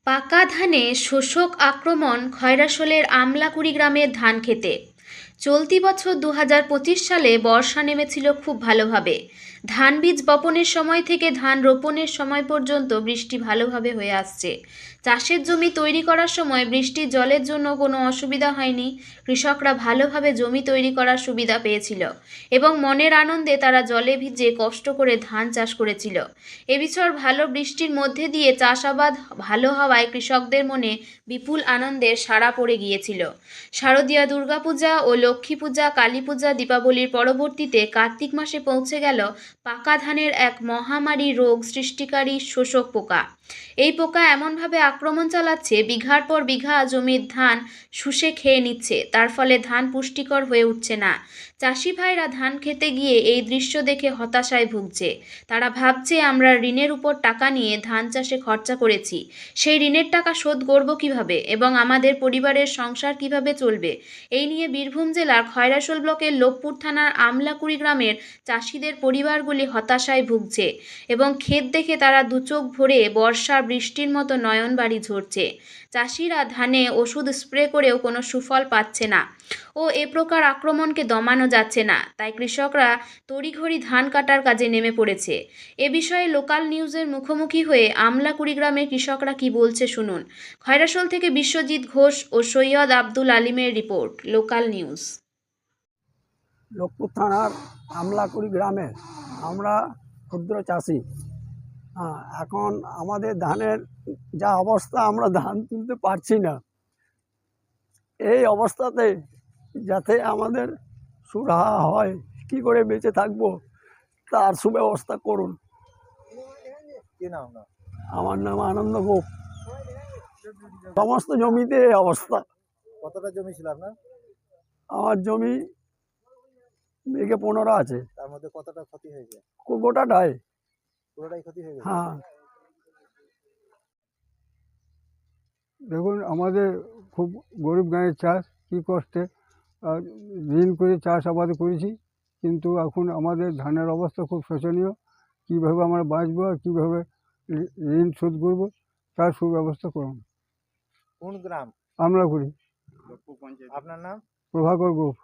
পাকা ধানে শোষক আক্রমণ খয়রাশোলের আমলাকুড়ি গ্রামের ধান খেতে। চলতি বছর ২০২৫ সালে বর্ষা নেমেছিল খুব ভালোভাবে। ধান বীজ বপনের সময় থেকে ধান রোপণের সময় পর্যন্ত বৃষ্টি ভালোভাবে হয়ে আসছে। চাষের জমি তৈরি করার সময় বৃষ্টির জলের জন্য কোনো অসুবিধা হয়নি। কৃষকরা ভালোভাবে জমি তৈরি করার সুবিধা পেয়েছিল এবং মনের আনন্দে তারা জলে ভিজে কষ্ট করে ধান চাষ করেছিল। এবছর ভালো বৃষ্টির মধ্যে দিয়ে চাষাবাদ ভালো হওয়ায় কৃষকদের মনে বিপুল আনন্দের সাড়া পড়ে গিয়েছিল। শারদীয়া দুর্গাপূজা ও লক্ষ্মী পূজা, কালী পূজা, দীপাবলির পরবর্তীতে কার্তিক মাসে পৌঁছে গেল পাকা ধানের এক মহামারী রোগ সৃষ্টিকারী শোষক পোকা। এই পোকা এমনভাবে আক্রমণ চালাচ্ছে, বিঘার পর বিঘা জমির ধান শুষে খেয়ে নিচ্ছে। তার ফলে ধান পুষ্টিকর হয়ে উঠছে না। চাষি ভাইরা ধান খেতে গিয়ে এই দৃশ্য দেখে হতাশায় ভুগছে। তারা ভাবছে, আমরা ঋণের উপর টাকা নিয়ে ধান চাষে খরচা করেছি, সেই ঋণের টাকা শোধ করব কিভাবে এবং আমাদের পরিবারের সংসার কিভাবে চলবে। এই নিয়ে বীরভূম জেলার খয়রাশোল ব্লকের লোকপুর থানার আমলাকুড়ি গ্রামের চাষিদের পরিবারগুলি হতাশায় ভুগছে এবং ক্ষেত দেখে তারা দুচোখ ভরে বর্ষা বৃষ্টির মতো নয়নবাড়ি ঝরছে। চাষিরা ধানে ওষুধ স্প্রে করেও কোনো সুফল পাচ্ছে না ও এ প্রকার আক্রমণকে দমানো যাচ্ছে না। তাই কৃষকরা তড়িঘড়ি ধান কাটার কাজে নেমে পড়েছে। এ বিষয়ে লোকাল নিউজের মুখোমুখি হয়ে আমলাকুড়ি গ্রামের কৃষকরা কি বলছে শুনুন। খয়রাশোল থেকে বিশ্বজিৎ ঘোষ ও সৈয়দ আব্দুল আলিমের রিপোর্ট, লোকাল নিউজ। লোকপুর থানার আমলাকুড়ি গ্রামে আমরা ক্ষুদ্র চাষি। এখন আমাদের ধানের যা অবস্থা, আমরা ধান তুলতে পারছি না। এই অবস্থাতে যাতে আমাদের সুরাহা হয়, কি করে বেঁচে থাকবো তার সুব্যবস্থা করুন। কি নাম না? আমার নাম আনন্দ গোপ। সমস্ত জমিতে এই অবস্থা। কতটা জমি ছিল আপনার? আমার জমি বিঘে 15 আছে। তার মধ্যে কতটা ক্ষতি হয়েছে? গোটাটাই। পুরোটাই ক্ষতি হয়ে গেছে? হ্যাঁ। দেখুন, আমাদের খুব গরিব গাঁয়ের চাষ, কী কষ্টে ঋণ করে চাষাবাদ করেছি, কিন্তু এখন আমাদের ধানের অবস্থা খুব শোচনীয়। কীভাবে আমরা বাঁচবো আর কীভাবে ঋণ শোধ করবো তার সুব্যবস্থা করুন। কোন গ্রাম? আমরা করি। আপনার নাম? প্রভাকর গোপ।